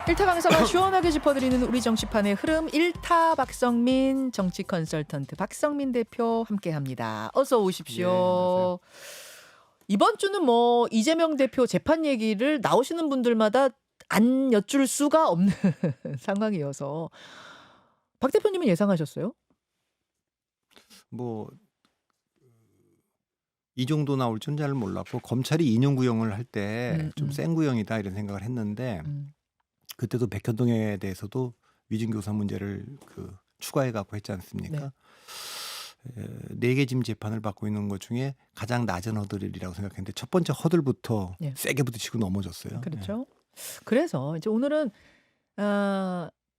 일타 강사가 시원하게 짚어드리는 우리 정치판의 흐름. 일타 박성민 정치 컨설턴트 박성민 대표 함께합니다. 어서 오십시오. 이번 주는 뭐 이재명 대표 재판 얘기를 나오시는 분들마다 안 여쭐 수가 없는 상황이어서 박 대표님은 예상하셨어요? 뭐 이 정도 나올 줄은 잘 몰랐고 검찰이 인용 구형을 할 때 좀 센 구형이다 이런 생각을 했는데 그때도 백현동에 대해서도 위증교사 문제를 추가해 갖고 했지 않습니까? 네 개 지금 재판을 받고 있는 것 중에 가장 낮은 허들이라고 생각했는데 첫 번째 허들부터 세게 부딪히고 넘어졌어요. 그렇죠. 그래서 이제 오늘은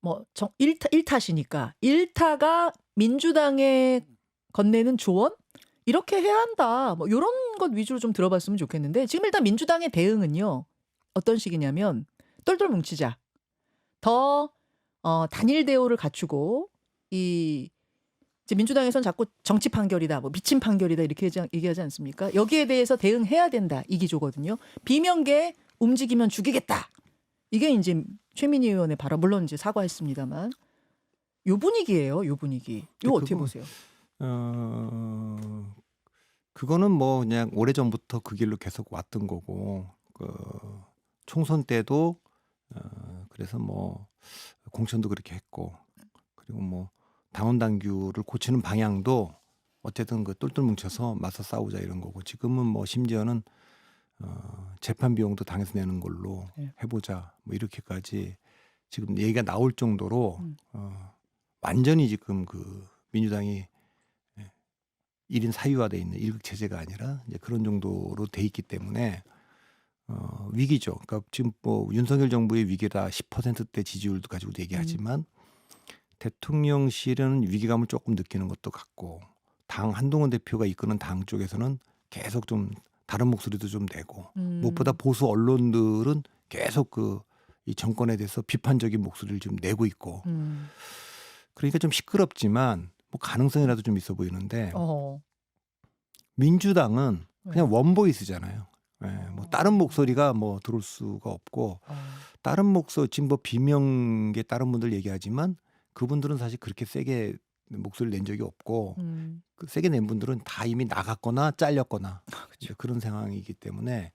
뭐 일타시니까 일타가 민주당에 건네는 조언 이렇게 해야 한다. 뭐 이런 것 위주로 좀 들어봤으면 좋겠는데 지금 일단 민주당의 대응은요. 어떤 식이냐면 똘똘 뭉치자. 더 단일 대우를 갖추고 이제 민주당에서는 자꾸 정치 판결이다, 뭐 미친 판결이다 이렇게 얘기하지 않습니까? 여기에 대해서 대응해야 된다 이 기조거든요. 비명계 움직이면 죽이겠다. 이게 이제 최민희 의원의 발언, 물론 이제 사과했습니다만 요 분위기예요. 요 분위기. 요 어떻게 보세요? 그거는 뭐 그냥 오래전부터 그 길로 계속 왔던 거고 총선 때도 그래서 뭐 공천도 그렇게 했고 그리고 뭐 당원 당규를 고치는 방향도 어쨌든 그 똘똘 뭉쳐서 맞서 싸우자 이런 거고 지금은 뭐 심지어는 재판 비용도 당에서 내는 걸로 해보자 뭐 이렇게까지 지금 얘기가 나올 정도로 완전히 지금 그 민주당이 1인 사유화돼 있는 일극 체제가 아니라 이제 그런 정도로 돼 있기 때문에 위기죠. 그러니까 지금 뭐 윤석열 정부의 위기다 10%대 지지율도 가지고도 얘기하지만 대통령실은 위기감을 조금 느끼는 것도 같고 당 한동훈 대표가 이끄는 당 쪽에서는 계속 좀 다른 목소리도 좀 내고 무엇보다 보수 언론들은 계속 이 정권에 대해서 비판적인 목소리를 좀 내고 있고 그러니까 좀 시끄럽지만 뭐 가능성이라도 좀 있어 보이는데 민주당은 그냥 원보이스잖아요. 뭐 다른 목소리가 뭐 들어올 수가 없고 다른 목소리 지금 뭐 비명계 다른 분들 얘기하지만 그분들은 사실 그렇게 세게 목소리를 낸 적이 없고 그 세게 낸 분들은 다 이미 나갔거나 잘렸거나 그렇죠. 그런 상황이기 때문에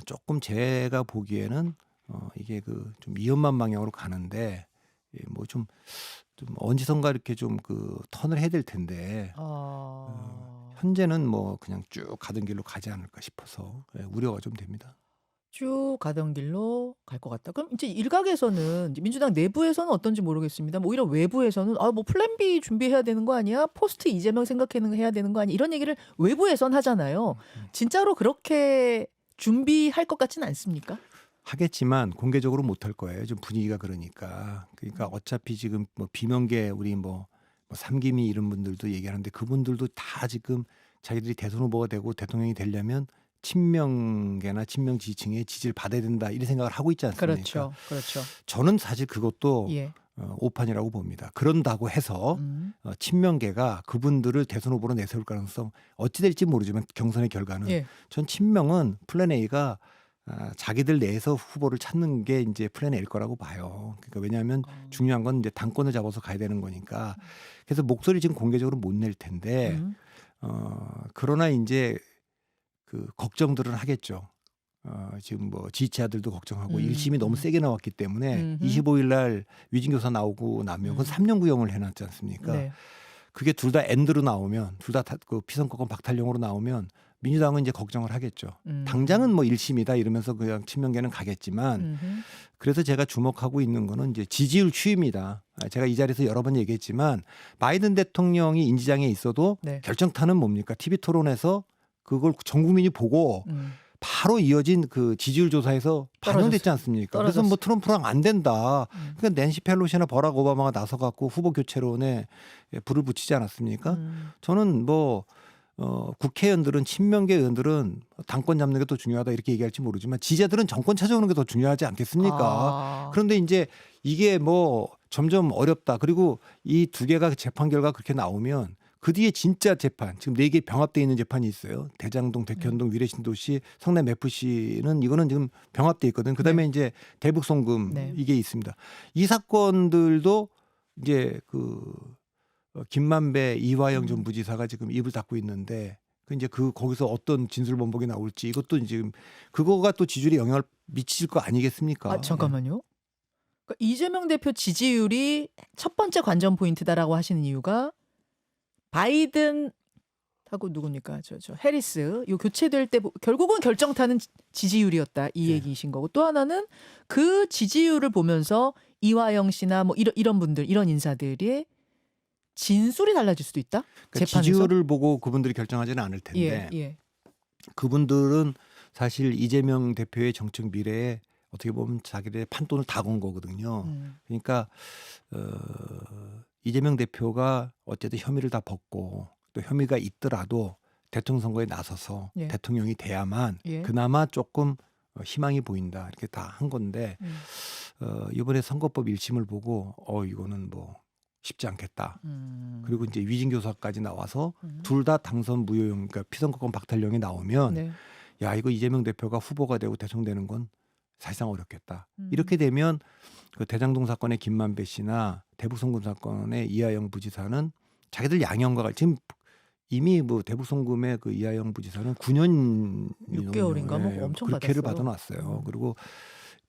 조금 제가 보기에는 이게 좀 위험한 방향으로 가는데 뭐 좀 언제선가 이렇게 좀 턴을 해야 될 텐데 현재는 뭐 그냥 쭉 가던 길로 가지 않을까 싶어서 우려가 좀 됩니다. 쭉 가던 길로 갈 것 같다. 그럼 이제 일각에서는 이제 민주당 내부에서는 어떤지 모르겠습니다. 뭐 오히려 외부에서는 뭐 플랜 B 준비해야 되는 거 아니야? 포스트 이재명 생각해야 되는 거 아니야? 이런 얘기를 외부에선 하잖아요. 진짜로 그렇게 준비할 것 같지는 않습니까? 하겠지만 공개적으로 못할 거예요. 좀 분위기가 그러니까. 그러니까 어차피 지금 뭐 비명계 우리 뭐 삼김이 이런 분들도 얘기하는데 그분들도 다 지금 자기들이 대선 후보가 되고 대통령이 되려면 친명계나 친명 지지층의 지지를 받아야 된다 이런 생각을 하고 있지 않습니까? 그렇죠. 그렇죠. 저는 사실 그것도 오판이라고 봅니다. 그런다고 해서 친명계가 그분들을 대선 후보로 내세울 가능성 어찌 될지 모르지만 경선의 결과는 전 친명은 플랜 A가 자기들 내에서 후보를 찾는 게 이제 플랜 A일 거라고 봐요. 그러니까 왜냐하면 중요한 건 이제 당권을 잡아서 가야 되는 거니까. 그래서 목소리 지금 공개적으로 못 낼 텐데 그러나 이제 걱정들은 하겠죠. 지금 뭐 지지자들도 걱정하고 1심이 너무 세게 나왔기 때문에 25일 날 위증교사 나오고 나면 그건 3년 구형을 해놨지 않습니까? 그게 둘 다 엔드로 나오면 둘 다 피선거권 박탈령으로 나오면 민주당은 이제 걱정을 하겠죠. 당장은 뭐 1심이다 이러면서 그냥 친명계는 가겠지만 그래서 제가 주목하고 있는 거는 이제 지지율 추이입니다. 제가 이 자리에서 여러 번 얘기했지만 바이든 대통령이 인지장에 있어도 결정타는 뭡니까? TV 토론에서 그걸 전 국민이 보고 바로 이어진 그 지지율 조사에서 반영됐지 않습니까? 그래서 뭐 트럼프랑 안 된다. 그러니까 낸시 펠로시나 버락 오바마가 나서갖고 후보 교체론에 불을 붙이지 않았습니까? 저는 뭐 국회의원들은 친명계 의원들은 당권 잡는 게 더 중요하다 이렇게 얘기할지 모르지만 지지자들은 정권 찾아오는 게 더 중요하지 않겠습니까? 그런데 이제 이게 뭐 점점 어렵다. 그리고 이 두 개가 재판 결과 그렇게 나오면 그 뒤에 진짜 재판 지금 4개 병합돼 있는 재판이 있어요. 대장동, 백현동, 위례신도시, 성남 FC는 이거는 지금 병합돼 있거든. 그다음에 이제 대북 송금 이게 있습니다. 이 사건들도 이제 그 김만배, 이화영 전 부지사가 지금 입을 닫고 있는데 이제 거기서 어떤 진술 번복이 나올지 이것도 지금 그거가 또 지지율에 영향을 미칠 거 아니겠습니까? 아, 잠깐만요. 그러니까 이재명 대표 지지율이 첫 번째 관전 포인트다라고 하시는 이유가 바이든하고 누굽니까? 저 해리스 요 교체될 때 결국은 결정타는 지지율이었다 이 얘기이신 거고, 또 하나는 그 지지율을 보면서 이화영 씨나 뭐 이런 분들, 이런 인사들이 진술이 달라질 수도 있다. 그러니까 재판에서? 지지율을 보고 그분들이 결정하지는 않을 텐데 그분들은 사실 이재명 대표의 정책 미래에 어떻게 보면 자기들의 판돈을 다 건 거거든요. 그러니까 이재명 대표가 어쨌든 혐의를 다 벗고 또 혐의가 있더라도 대통령 선거에 나서서 대통령이 돼야만 그나마 조금 희망이 보인다 이렇게 다 한 건데 이번에 선거법 1심을 보고 이거는 뭐 쉽지 않겠다. 그리고 이제 위진교사까지 나와서 둘 다 당선 무효용, 그러니까 피선거권 박탈령이 나오면 야 이거 이재명 대표가 후보가 되고 대통령 되는 건 사실상 어렵겠다. 이렇게 되면 그 대장동 사건의 김만배 씨나 대북 송금 사건의 이하영 부지사는 자기들 양형과 지금 이미 뭐 대북 송금의 그 이하영 부지사는 9년 6개월인가 뭐 엄청 국회를 받았어요. 받아놨어요. 그리고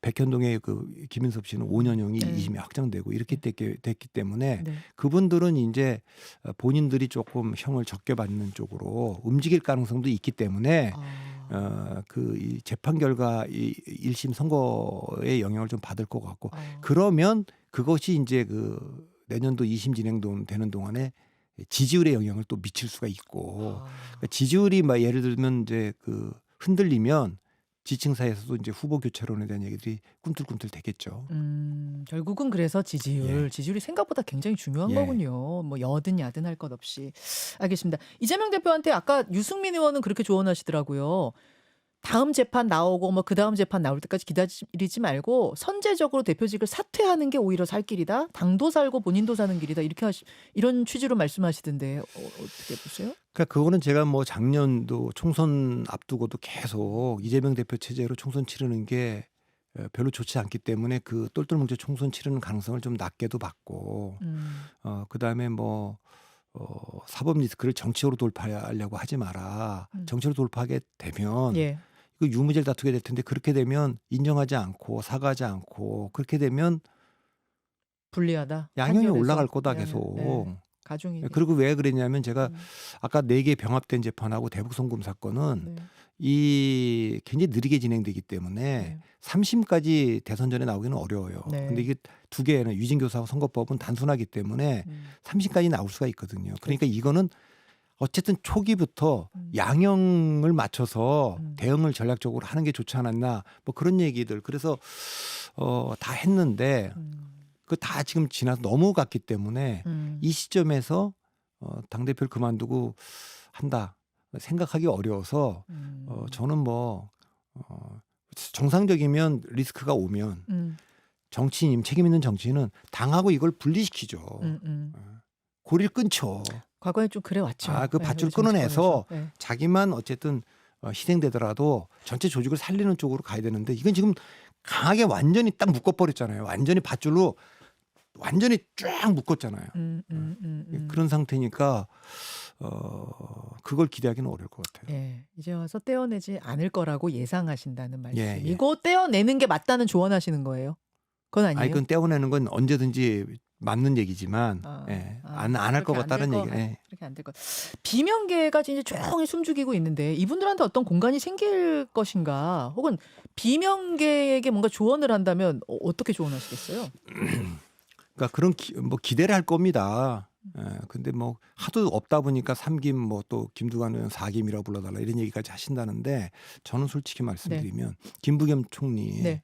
백현동의 그 김인섭 씨는 5년형이 2심이 확정되고 이렇게 됐기 때문에 그분들은 이제 본인들이 조금 형을 적게 받는 쪽으로 움직일 가능성도 있기 때문에 그 이 재판 결과 이 1심 선거에 영향을 좀 받을 것 같고 그러면 그것이 이제 그 내년도 2심 진행되는 동안에 지지율에 영향을 또 미칠 수가 있고 그러니까 지지율이 막 예를 들면 이제 그 흔들리면 지층 사이에서도 이제 후보 교체론에 대한 얘기들이 꿈틀꿈틀 되겠죠. 결국은 그래서 지지율이 생각보다 굉장히 중요한 거군요. 뭐 여든 야든 할 것 없이. 알겠습니다. 이재명 대표한테 아까 유승민 의원은 그렇게 조언하시더라고요. 다음 재판 나오고 뭐 그 다음 재판 나올 때까지 기다리지 말고 선제적으로 대표직을 사퇴하는 게 오히려 살 길이다. 당도 살고 본인도 사는 길이다. 이런 취지로 말씀하시던데 어떻게 보세요? 그러니까 그거는 제가 뭐 작년도 총선 앞두고도 계속 이재명 대표 체제로 총선 치르는 게 별로 좋지 않기 때문에 그 똘똘뭉쳐 총선 치르는 가능성을 좀 낮게도 봤고 그다음에 뭐 사법 리스크를 정치적으로 돌파하려고 하지 마라. 정치로 돌파하게 되면 이거 유무죄를 다투게 될 텐데 그렇게 되면 인정하지 않고 사과하지 않고 그렇게 되면 불리하다. 양형이 올라갈 거다 계속. 가중이. 그리고 왜 그랬냐면 제가 아까 4개 병합된 재판하고 대북 송금 사건은 이 굉장히 느리게 진행되기 때문에 3심까지 대선 전에 나오기는 어려워요. 근데 이게 2개는 위진교사하고 선거법은 단순하기 때문에 3심까지 나올 수가 있거든요. 그러니까 이거는 어쨌든 초기부터 양형을 맞춰서 대응을 전략적으로 하는 게 좋지 않았나 뭐 그런 얘기들. 그래서 다 했는데 그 다 지금 지나서 넘어갔기 때문에 이 시점에서 당대표를 그만두고 한다 생각하기 어려워서 저는 뭐 정상적이면 리스크가 오면 정치인 책임 있는 정치인은 당하고 이걸 분리시키죠. 고리를 끊죠. 과거에 좀 그래 왔죠. 그 밧줄 끊어내서 자기만 어쨌든 희생되더라도 전체 조직을 살리는 쪽으로 가야 되는데 이건 지금 강하게 완전히 딱 묶어버렸잖아요. 완전히 밧줄로 완전히 쫙 묶었잖아요. 그런 상태니까 그걸 기대하기는 어려울 것 같아요. 이제 와서 떼어내지 않을 거라고 예상하신다는 말씀이고 떼어내는 게 맞다는 조언하시는 거예요? 그건 아니에요? 그건 떼어내는 건 언제든지 맞는 얘기지만 안 할 것 같다는 얘기. 그렇게 안 될 것. 비명계가 이제 조용히 숨죽이고 있는데 이분들한테 어떤 공간이 생길 것인가? 혹은 비명계에게 뭔가 조언을 한다면 어떻게 조언하시겠어요? 그러니까 그런 뭐 기대를 할 겁니다. 근데 뭐 하도 없다 보니까 3김 뭐 또 김두관 의원 4김이라고 불러달라 이런 얘기까지 하신다는데 저는 솔직히 말씀드리면 김부겸 총리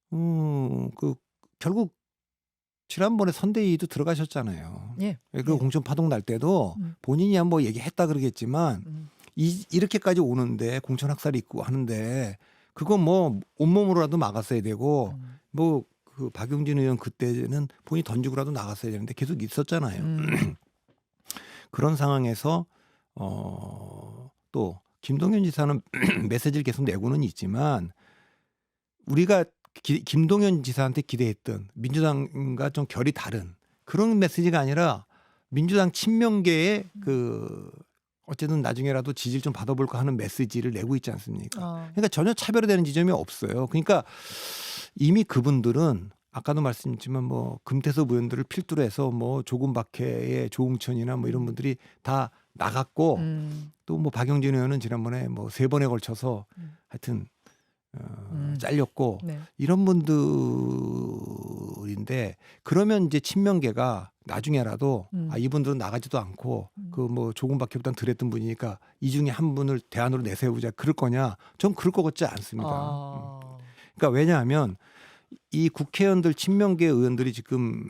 그 결국 지난번에 선대위도 들어가셨잖아요. 그리고 공천 파동 날 때도 본인이 뭐 얘기했다 그러겠지만 이렇게까지 오는데 공천 학살이 있고 하는데 그거 뭐 온몸으로라도 막았어야 되고 뭐 그 박용진 의원 그때는 본인이 던지고라도 나갔어야 되는데 계속 있었잖아요. 그런 상황에서 또 김동연 지사는 메시지를 계속 내고는 있지만 우리가 김동연 지사한테 기대했던 민주당과 좀 결이 다른 그런 메시지가 아니라 민주당 친명계의 그 어쨌든 나중에라도 지지를 좀 받아볼까 하는 메시지를 내고 있지 않습니까? 그러니까 전혀 차별화되는 지점이 없어요. 그러니까 이미 그분들은 아까도 말씀드렸지만 뭐 금태섭 의원들을 필두로 해서 뭐 조금박해의 조응천이나 뭐 이런 분들이 다 나갔고 또 뭐 박용진 의원은 지난번에 뭐 3번에 걸쳐서 하여튼 잘렸고 네. 이런 분들인데 그러면 이제 친명계가 나중에라도 이분들은 나가지도 않고 그 뭐 조금박해보단 덜 했던 분이니까 이 중에 한 분을 대안으로 내세우자 그럴 거냐? 전 그럴 것 같지 않습니다. 그러니까 왜냐하면 이 국회의원들 친명계 의원들이 지금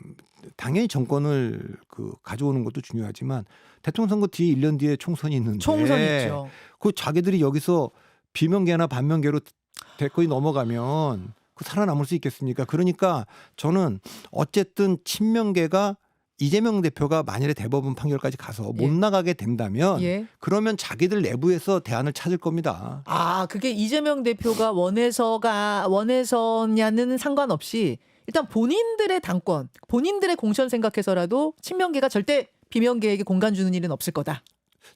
당연히 정권을 그 가져오는 것도 중요하지만 대통령 선거 뒤에 1년 뒤에 총선이 있는데 총선 있죠. 그 자기들이 여기서 비명계나 반명계로 대권이 넘어가면 그 살아남을 수 있겠습니까? 그러니까 저는 어쨌든 친명계가 이재명 대표가 만일에 대법원 판결까지 가서 못 나가게 된다면 그러면 자기들 내부에서 대안을 찾을 겁니다. 그게 이재명 대표가 원해서냐는 상관없이 일단 본인들의 당권, 본인들의 공천 생각해서라도 친명계가 절대 비명계에게 공간 주는 일은 없을 거다.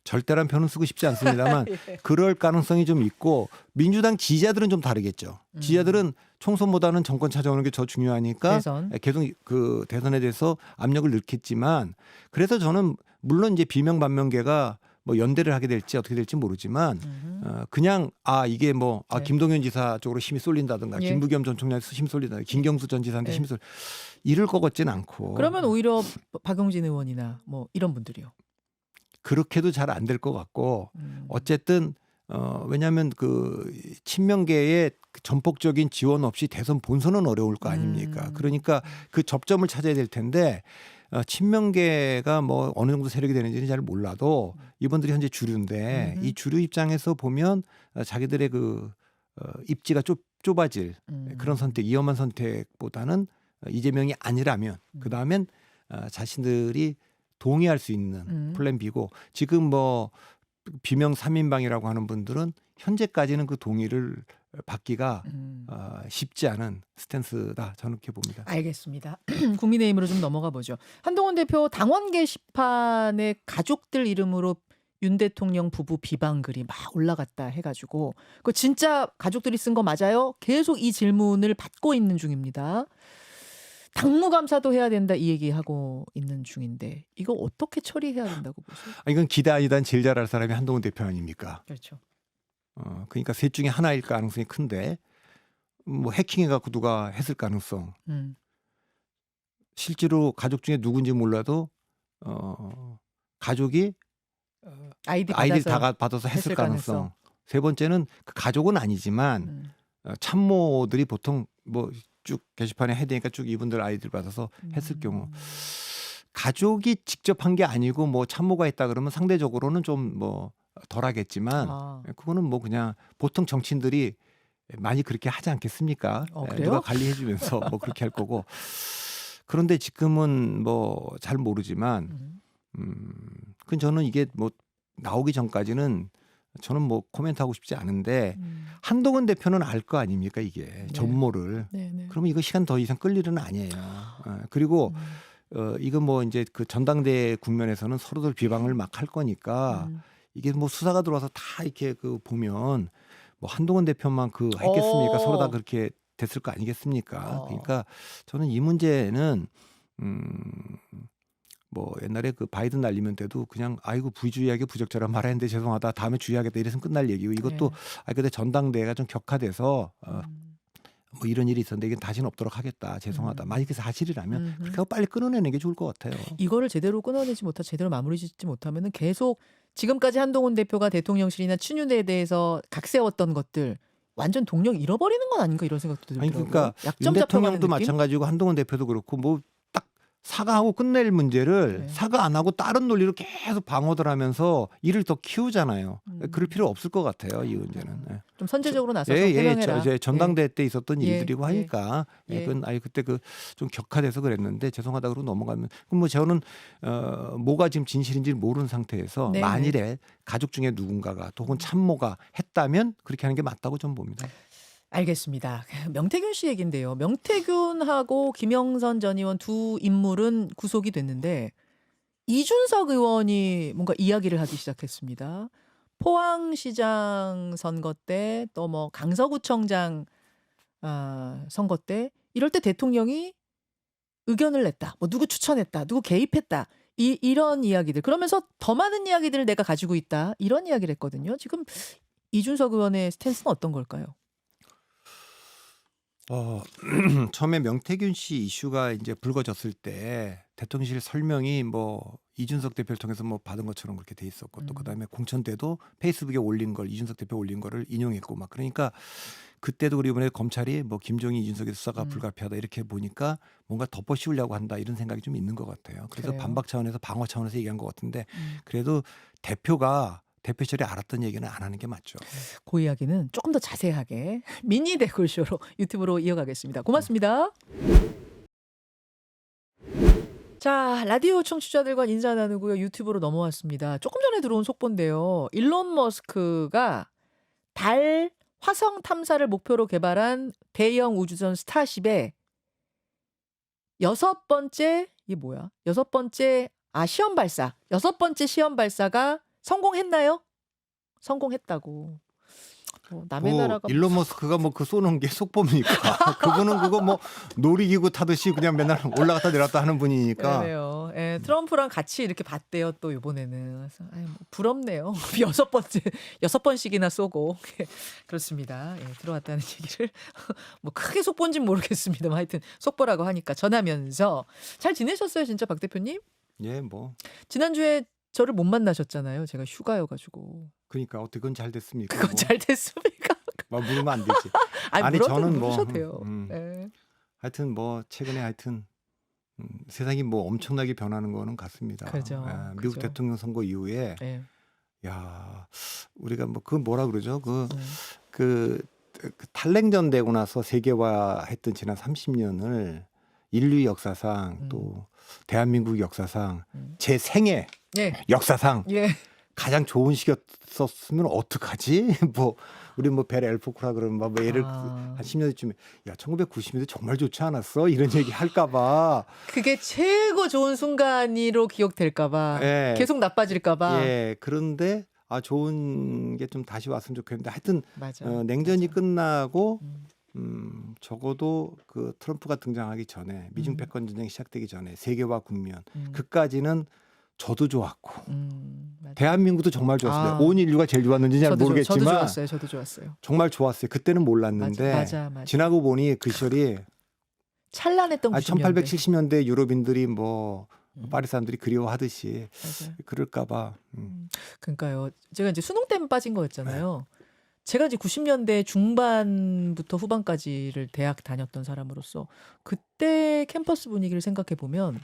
절대란 표현은 쓰고 싶지 않습니다만 그럴 가능성이 좀 있고 민주당 지지자들은 좀 다르겠죠. 지지자들은 총선보다는 정권 찾아오는 게 더 중요하니까 계속 그 대선에 대해서 압력을 넣겠지만 그래서 저는 물론 이제 비명 반명계가 뭐 연대를 하게 될지 어떻게 될지 모르지만 그냥 이게 뭐 김동연 지사 쪽으로 힘이 쏠린다든가 김부겸 전 총장한테 힘이 쏠린다든가 김경수 전 지사한테 힘이 쏠 이럴 것 같지는 않고 그러면 오히려 박용진 의원이나 뭐 이런 분들이요. 그렇게도 잘 안 될 것 같고 어쨌든 왜냐하면 그 친명계의 전폭적인 지원 없이 대선 본선은 어려울 거 아닙니까? 그러니까 그 접점을 찾아야 될 텐데 친명계가 뭐 어느 정도 세력이 되는지는 잘 몰라도 이분들이 현재 주류인데 이 주류 입장에서 보면 자기들의 그 입지가 좁아질 그런 선택, 위험한 선택보다는 이재명이 아니라면 그 다음엔 자신들이 동의할 수 있는 플랜 B고 지금 뭐 비명 3인방이라고 하는 분들은 현재까지는 그 동의를 받기가 쉽지 않은 스탠스다 저는 그렇게 봅니다. 알겠습니다. 국민의힘으로 좀 넘어가 보죠. 한동훈 대표 당원 게시판에 가족들 이름으로 윤 대통령 부부 비방글이 막 올라갔다 해가지고 그 진짜 가족들이 쓴 거 맞아요? 계속 이 질문을 받고 있는 중입니다. 당무감사도 해야 된다 이 얘기하고 있는 중인데 이거 어떻게 처리해야 된다고 보세요? 이건 기다 아니단 제일 잘할 사람이 한동훈 대표 아닙니까? 그렇죠. 그러니까 셋 중에 하나일 가능성이 큰데 뭐 해킹해갖고 누가 했을 가능성. 실제로 가족 중에 누군지 몰라도 가족이 아이디 다 받아서 했을 가능성. 세 번째는 그 가족은 아니지만 참모들이 보통 뭐 쭉 게시판에 해야 되니까 쭉 이분들 아이들 받아서 했을 경우 가족이 직접 한 게 아니고 뭐 참모가 했다 그러면 상대적으로는 좀 뭐 덜하겠지만 그거는 뭐 그냥 보통 정치인들이 많이 그렇게 하지 않겠습니까? 누가 관리해주면서 뭐 그렇게 할 거고 그런데 지금은 뭐 잘 모르지만 그건 저는 이게 뭐 나오기 전까지는 저는 뭐 코멘트하고 싶지 않은데 한동훈 대표는 알 거 아닙니까 이게 전모를. 그러면 이거 시간 더 이상 끌 일은 아니에요. 그리고 이건 뭐 이제 그 전당대회 국면에서는 서로들 비방을 막 할 거니까 이게 뭐 수사가 들어와서 다 이렇게 그 보면 뭐 한동훈 대표만 그 했겠습니까? 서로 다 그렇게 됐을 거 아니겠습니까? 그러니까 저는 이 문제는 뭐 옛날에 그 바이든 날리면 때도 그냥 아이고 부주의하게 부적절한 말했는데 죄송하다 다음에 주의하겠다 이랬으면 끝날 얘기고 이것도 근데 전당대회가 좀 격화돼서 뭐 이런 일이 있었는데 이게 다시는 없도록 하겠다 죄송하다 만약에 그게 사실이라면 그렇게 하고 빨리 끊어내는 게 좋을 것 같아요. 이거를 제대로 끊어내지 못하 제대로 마무리 짓지 못하면은 계속 지금까지 한동훈 대표가 대통령실이나 친윤에 대해서 각세웠던 것들 완전 동력 잃어버리는 건 아닌가 이런 생각도 들더라고요. 그러니까 윤 대통령도 마찬가지고 한동훈 대표도 그렇고 뭐 딱 사과하고 끝낼 문제를 네. 사과 안 하고 다른 논리로 계속 방어들 하면서 일을 더 키우잖아요. 그럴 필요 없을 것 같아요. 이 문제는. 예. 좀 선제적으로 나서서 예, 해명해라. 이제 전당대회 때 있었던 예, 일들이고 예, 하니까 예. 그건 그때 그 좀 격화돼서 그랬는데 죄송하다 그러고 넘어가면 그럼 뭐 저는 뭐가 지금 진실인지 모르는 상태에서 네, 만일에 가족 중에 누군가가 혹은 참모가 했다면 그렇게 하는 게 맞다고 저는 봅니다. 알겠습니다. 명태균 씨 얘긴데요. 명태균하고 김영선 전 의원 두 인물은 구속이 됐는데 이준석 의원이 뭔가 이야기를 하기 시작했습니다. 포항시장 선거 때 또 뭐 강서구청장 선거 때 이럴 때 대통령이 의견을 냈다. 뭐 누구 추천했다. 누구 개입했다. 이런 이야기들. 그러면서 더 많은 이야기들을 내가 가지고 있다. 이런 이야기를 했거든요. 지금 이준석 의원의 스탠스는 어떤 걸까요? 처음에 명태균 씨 이슈가 이제 불거졌을 때 대통령실 설명이 뭐 이준석 대표를 통해서 뭐 받은 것처럼 그렇게 돼 있었고 또 그다음에 공천 때도 페이스북에 올린 걸 이준석 대표 올린 거를 인용했고 막 그러니까 그때도 그리고 이번에 검찰이 뭐 김종인 이준석의 수사가 불가피하다 이렇게 보니까 뭔가 덮어씌우려고 한다 이런 생각이 좀 있는 것 같아요. 그래서 그래요? 반박 차원에서 방어 차원에서 얘기한 것 같은데 그래도 대표실이 알았던 얘기는 안 하는 게 맞죠. 그 이야기는 조금 더 자세하게 미니 댓글쇼로 유튜브로 이어가겠습니다. 고맙습니다. 자, 라디오 청취자들과 인사 나누고요. 유튜브로 넘어왔습니다. 조금 전에 들어온 속보인데요. 일론 머스크가 달 화성 탐사를 목표로 개발한 대형 우주선 스타쉽의 여섯 번째 시험 발사가 성공했나요? 성공했다고. 남의 나라가 일론 머스크가 뭐 그 쏘는 게 속보입니까? 그분은 그거 뭐 놀이기구 타듯이 그냥 맨날 올라갔다 내렸다 하는 분이니까. 그래요. 예, 트럼프랑 같이 이렇게 봤대요. 또 이번에는. 그래서 뭐 부럽네요. 여섯 번씩이나 쏘고 그렇습니다. 예, 들어왔다는 얘기를 뭐 크게 속보인지는 모르겠습니다만 하여튼 속보라고 하니까 전하면서 잘 지내셨어요, 진짜 박 대표님? 예, 뭐. 지난주에 저를 못 만나셨잖아요. 제가 휴가여가지고. 그러니까 어떻게 그건 잘 됐습니까? 그건 뭐. 잘 됐습니까? 막 물으면 안 되지. 아니 저는 뭐 뭐 돼요. 네. 하여튼 뭐 최근에 하여튼 세상이 뭐 엄청나게 변하는 거는 같습니다. 그죠, 미국 그죠. 대통령 선거 이후에 네. 야 우리가 뭐 그 뭐라 그러죠? 그 탈냉전 되고 나서 세계화했던 지난 30년을 인류 역사상 또 대한민국 역사상 제 생애 예. 역사상 예. 가장 좋은 시기였었으면 어떡하지? 뭐 우리 뭐 벨 엘포크라 그러면 뭐 예를 한 10년 뒤쯤에 야 1990년대 정말 좋지 않았어? 이런 얘기 할까봐 그게 최고 좋은 순간으로 기억될까봐 예. 계속 나빠질까봐. 예. 그런데 좋은 게 좀 다시 왔으면 좋겠는데 하여튼 맞아. 냉전이 맞아. 끝나고 적어도 그 트럼프가 등장하기 전에 미중 패권 전쟁이 시작되기 전에 세계화 국면 그까지는 저도 좋았고 대한민국도 정말 좋았습니다. 온 인류가 제일 좋았는지 잘 모르겠지만 저도 좋았어요. 정말 좋았어요. 그때는 몰랐는데 맞아. 지나고 보니 그 시절이 찬란했던 90년대. 1870년대 유럽인들이 뭐 파리 사람들이 그리워하듯이 맞아요. 그럴까봐. 그러니까요. 제가 이제 수능 때문에 빠진 거였잖아요. 제가 이제 90년대 중반부터 후반까지를 대학 다녔던 사람으로서 그때 캠퍼스 분위기를 생각해 보면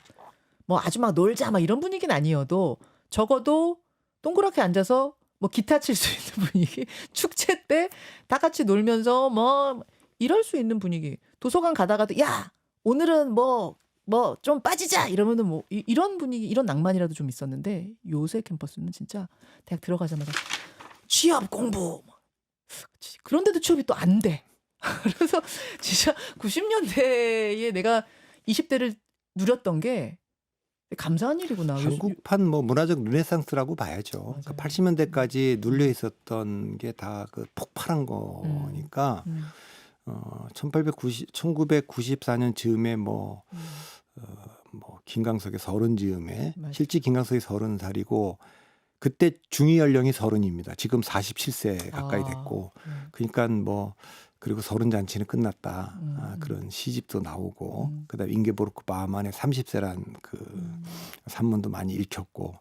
뭐 아주 막 놀자 막 이런 분위기는 아니어도 적어도 동그랗게 앉아서 뭐 기타 칠 수 있는 분위기, 축제 때 다 같이 놀면서 뭐 이럴 수 있는 분위기. 도서관 가다가도 야 오늘은 뭐 좀 빠지자 이러면은 뭐 이런 분위기, 이런 낭만이라도 좀 있었는데 요새 캠퍼스는 진짜 대학 들어가자마자 취업 공부. 그런데도 취업이 또 안 돼. 그래서 진짜 90년대에 내가 20대를 누렸던 게 감사한 일이구나. 한국판 뭐 문화적 르네상스라고 봐야죠. 그러니까 80년대까지 눌려 있었던 게 다 그 폭발한 거니까 1994년 즈음에 뭐 김광석의 30즈음에 실제 김광석이 30살이고 그때 중위 연령이 30입니다. 지금 47세 가까이 됐고 그러니까 뭐 그리고 30잔치는 끝났다. 그런 시집도 나오고 그다음에 잉게보르크 바하만의 30세란 그 산문도 많이 읽혔고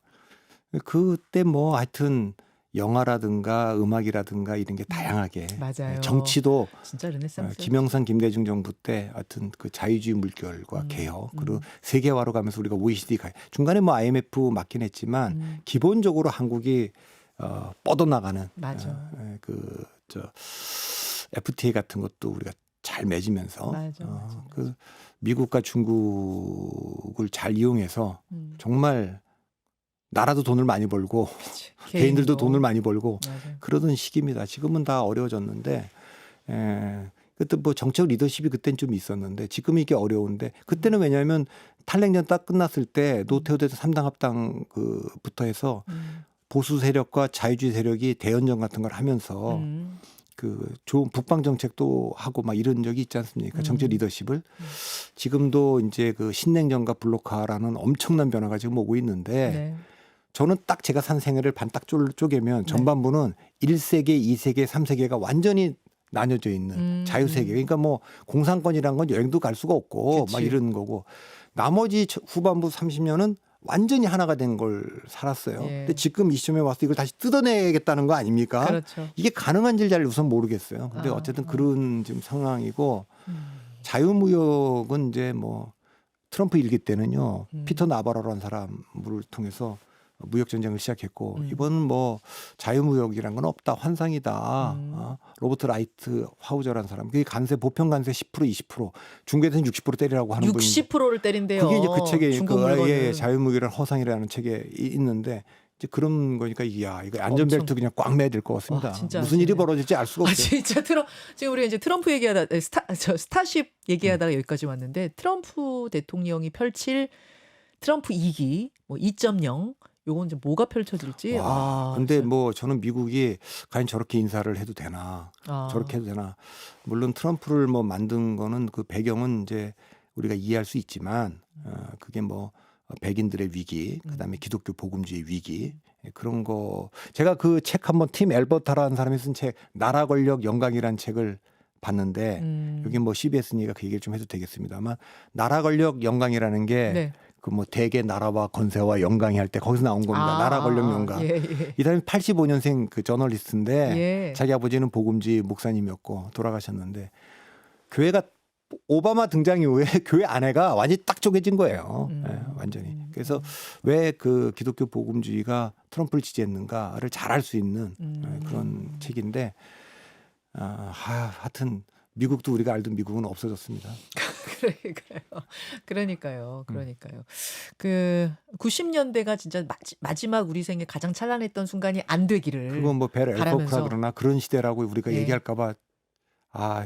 그때 뭐 하여튼 영화라든가 음악이라든가 이런 게 다양하게 맞아요. 정치도 진짜 르네상스. 김영삼 김대중 정부 때 하여튼 그 자유주의 물결과 개혁 그리고 세계화로 가면서 우리가 OECD 가 중간에 뭐 IMF 맞긴 했지만 기본적으로 한국이 뻗어나가는 맞아. 저 FTA 같은 것도 우리가 잘 맺으면서 맞아. 그 미국과 중국을 잘 이용해서 정말 나라도 돈을 많이 벌고 그치. 개인들도 돈을 많이 벌고 맞아. 그러던 시기입니다. 지금은 다 어려워졌는데 그때 뭐 정책 리더십이 그때는 좀 있었는데 지금 이게 어려운데 그때는 왜냐하면 탈냉전 딱 끝났을 때 노태우 대통령 3당 합당 그부터 해서 보수 세력과 자유주의 세력이 대연정 같은 걸 하면서 그 좋은 북방 정책도 하고 막 이런 적이 있지 않습니까? 정책 리더십을 지금도 이제 그 신냉전과 블록화라는 엄청난 변화가 지금 오고 있는데 네. 저는 딱 제가 산 생애를 반 딱 쪼개면 전반부는 1세계, 2세계, 3세계가 완전히 나뉘어져 있는 자유세계. 그러니까 뭐 공산권이란 건 여행도 갈 수가 없고 그치. 막 이런 거고 나머지 후반부 30년은 완전히 하나가 된 걸 살았어요. 예. 근데 지금 이 시점에 와서 이걸 다시 뜯어내겠다는 거 아닙니까? 그렇죠. 이게 가능한지를 잘 우선 모르겠어요. 근데 어쨌든 그런 지금 상황이고 자유무역은 이제 뭐 트럼프 일기 때는요. 피터 나바로라는 사람을 통해서 무역 전쟁을 시작했고 이번은 뭐 자유무역이란 건 없다 환상이다. 로버트 라이트 하우저라는 사람 그게 관세 보편 관세 10% 20% 중국에서는 60% 때리라고 하는 분이 60%를 때린대요. 그게 이제 그 책에 중국 물건을. 자유무역이란 허상이라는 책에 있는데 이제 그런 거니까 이거 안전벨트 그냥 꽉 매야 될 것 같습니다. 진짜 무슨 일이 벌어질지 알 수가 없어요. 진짜 지금 우리 이제 트럼프 얘기하다 스타쉽 얘기하다가 여기까지 왔는데 트럼프 대통령이 펼칠 트럼프 2기 뭐 2.0 요건 이제 뭐가 펼쳐질지. 근데 진짜. 뭐 저는 미국이 과연 저렇게 인사를 해도 되나, 저렇게 해도 되나. 물론 트럼프를 뭐 만든 거는 그 배경은 이제 우리가 이해할 수 있지만 그게 뭐 백인들의 위기, 그다음에 기독교 복음주의 위기 그런 거. 제가 그 책 한번 팀 엘버타라는 사람이 쓴 책 나라 권력 영광이라는 책을 봤는데 여기 뭐 CBS니까 그 얘기를 좀 해도 되겠습니다만 나라 권력 영광이라는 게 네. 그 뭐 대개 나라와 건세와 영광이 할 때 거기서 나온 겁니다. 나라 권력 영광. 예. 이 사람이 85년생 그 저널리스트인데 예. 자기 아버지는 복음주의 목사님이었고 돌아가셨는데 교회가 오바마 등장 이후에 교회 안에가 완전히 딱 쪼개진 거예요. 완전히. 그래서 왜 그 기독교 복음주의가 트럼프를 지지했는가를 잘 알 수 있는 그런 책인데 하여튼 미국도 우리가 알던 미국은 없어졌습니다. 그러니까요. 그 90년대가 진짜 마지막 우리 생에 가장 찬란했던 순간이 안 되기를. 그건 뭐 벨 엘코크라 그러나 그런 시대라고 우리가 얘기할까봐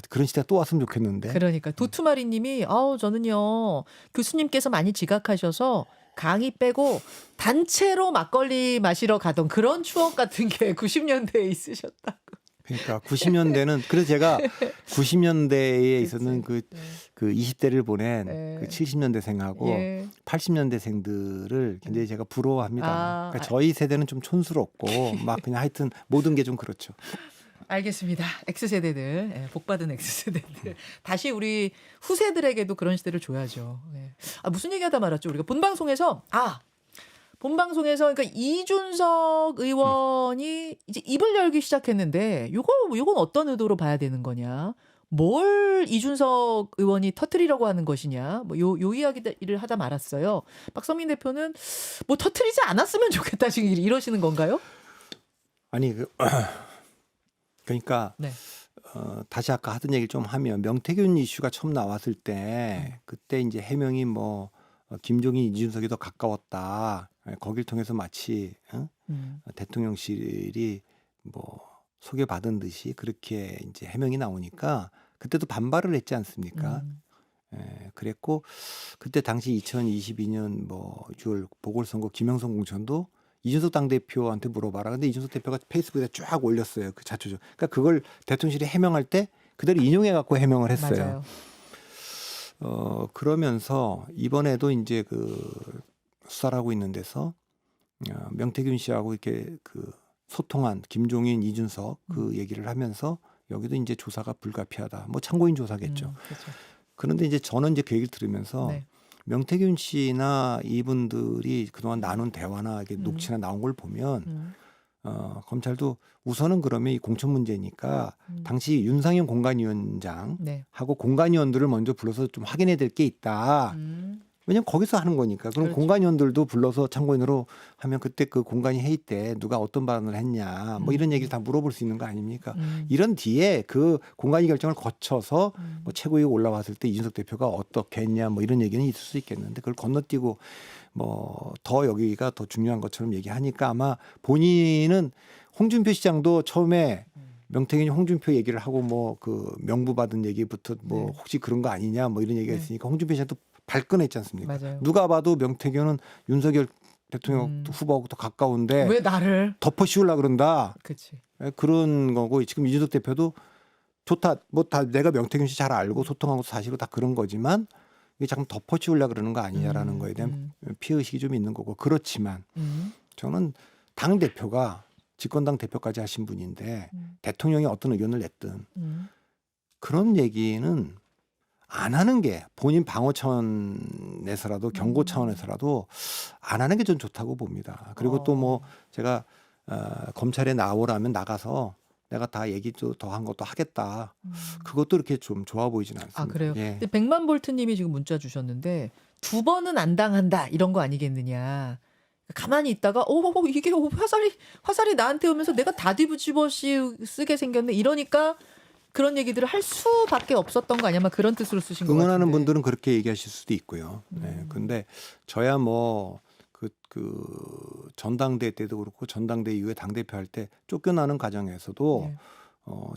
그런 시대가 또 왔으면 좋겠는데. 그러니까 도투마리님이 저는요 교수님께서 많이 지각하셔서 강의 빼고 단체로 막걸리 마시러 가던 그런 추억 같은 게 90년대에 있으셨다고. 그러니까 90년대는 그래서 제가 90년대에 있었는 그 20대를 보낸 그 70년대생하고 80년대생들을 굉장히 제가 부러워합니다. 그러니까 저희 세대는 좀 촌스럽고 막 그냥 하여튼 모든 게 좀 그렇죠. 알겠습니다. X세대들, 복 받은 X세대들. 다시 우리 후세들에게도 그런 시대를 줘야죠. 무슨 얘기하다 말았죠? 우리가 본방송에서 그러니까 이준석 의원이 이제 입을 열기 시작했는데 요건 어떤 의도로 봐야 되는 거냐? 뭘 이준석 의원이 터뜨리려고 하는 것이냐? 뭐 요 이야기를 하다 말았어요. 박성민 대표는 뭐 터뜨리지 않았으면 좋겠다 지금 이러시는 건가요? 아니 그러니까 다시 아까 하던 얘기를 좀 하면 명태균 이슈가 처음 나왔을 때 그때 이제 해명이 뭐 김종인 이준석이 더 가까웠다. 거길 통해서 마치 대통령실이 뭐 소개받은 듯이 그렇게 이제 해명이 나오니까 그때도 반발을 했지 않습니까? 그랬고 그때 당시 2022년 뭐 6월 보궐선거 김영선 공천도 이준석 당대표한테 물어봐라. 근데 이준석 대표가 페이스북에 쫙 올렸어요. 그 자초죠. 그러니까 그걸 대통령실이 해명할 때 그대로 인용해 갖고 해명을 했어요. 맞아요. 그러면서 이번에도 이제 그 수사를 하고 있는 데서 명태균 씨하고 이렇게 그 소통한 김종인, 이준석 그 얘기를 하면서 여기도 이제 조사가 불가피하다. 뭐 참고인 조사겠죠. 그렇죠. 그런데 이제 저는 이제 그 얘기를 들으면서 명태균 씨나 이분들이 그동안 나눈 대화나 이렇게 녹취나 나온 걸 보면 검찰도 우선은 그러면 이 공천 문제니까 당시 윤상현 공관위원장하고 네. 공관위원들을 먼저 불러서 좀 확인해야 될 게 있다. 왜냐면 거기서 하는 거니까. 그럼 그렇죠. 공관위원들도 불러서 참고인으로 하면 그때 그 공관위 회의 때 누가 어떤 발언을 했냐 뭐 이런 얘기를 다 물어볼 수 있는 거 아닙니까? 이런 뒤에 그 공관위 결정을 거쳐서 뭐 최고위에 올라왔을 때 이준석 대표가 어떻게 했냐 뭐 이런 얘기는 있을 수 있겠는데 그걸 건너뛰고 뭐 더 여기가 더 중요한 것처럼 얘기하니까 아마 본인은 홍준표 시장도 처음에 명태균이 홍준표 얘기를 하고 뭐 그 명부 받은 얘기부터 뭐 네. 혹시 그런 거 아니냐 뭐 이런 얘기가 있으니까 홍준표 시장도 발끈했지 않습니까? 맞아요. 누가 봐도 명태균은 윤석열 대통령 후보하고 더 가까운데 왜 나를 덮어 씌우려 그런다. 그치. 그런 거고 지금 이준석 대표도 좋다. 뭐 다 내가 명태균 씨 잘 알고 소통하고 사실은 다 그런 거지만 이게 자꾸 덮어 씌우려 그러는 거 아니냐라는 거에 대한 피의식이 좀 있는 거고 그렇지만 저는 당 대표가 집권당 대표까지 하신 분인데 대통령이 어떤 의견을 냈든 그런 얘기는 안 하는 게 본인 방어 차원에서라도 경고 차원에서라도 안 하는 게 좀 좋다고 봅니다. 그리고 또 뭐 제가 검찰에 나오라면 나가서 내가 다 얘기 좀 더 한 것도 하겠다. 그것도 이렇게 좀 좋아 보이지는 않습니다. 아 그래요? 예. 근데 백만 볼트님이 지금 문자 주셨는데 2번은 안 당한다 이런 거 아니겠느냐. 가만히 있다가 이게 화살이 나한테 오면서 내가 다 뒤집어 쓰게 생겼네 이러니까 그런 얘기들을 할 수밖에 없었던 거 아니야? 아마 그런 뜻으로 쓰신 거 같은데. 응원하는 분들은 그렇게 얘기하실 수도 있고요. 네. 근데 저야 뭐 그 전당대회 때도 그렇고 전당대회 이후에 당대표 할 때 쫓겨나는 과정에서도 네.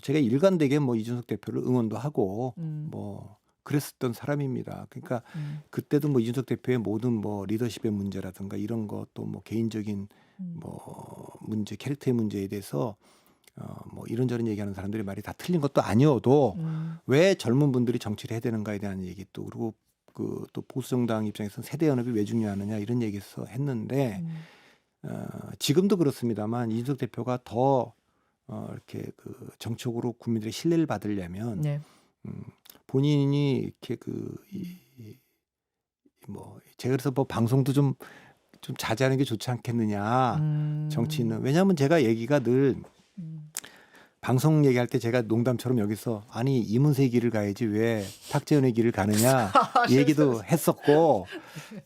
제가 일관되게 뭐 이준석 대표를 응원도 하고 뭐 그랬었던 사람입니다. 그러니까 그때도 뭐 이준석 대표의 모든 뭐 리더십의 문제라든가 이런 것도 뭐 개인적인 뭐 문제, 캐릭터의 문제에 대해서 뭐 이런저런 얘기하는 사람들이 말이 다 틀린 것도 아니어도 왜 젊은 분들이 정치를 해야 되는가에 대한 얘기도 그리고 그 또 보수 정당 입장에서는 세대 연합이 왜 중요하느냐 이런 얘기에서 했는데 지금도 그렇습니다만 이준석 대표가 더 이렇게 그 정치적으로 국민들의 신뢰를 받으려면 네. 본인이 이렇게 뭐 제가 그래서 뭐 방송도 좀 자제하는 게 좋지 않겠느냐 정치인은 왜냐하면 제가 얘기가 늘 방송 얘기할 때 제가 농담처럼 여기서 아니 이문세 길을 가야지 왜 탁재훈의 길을 가느냐 얘기도 했었고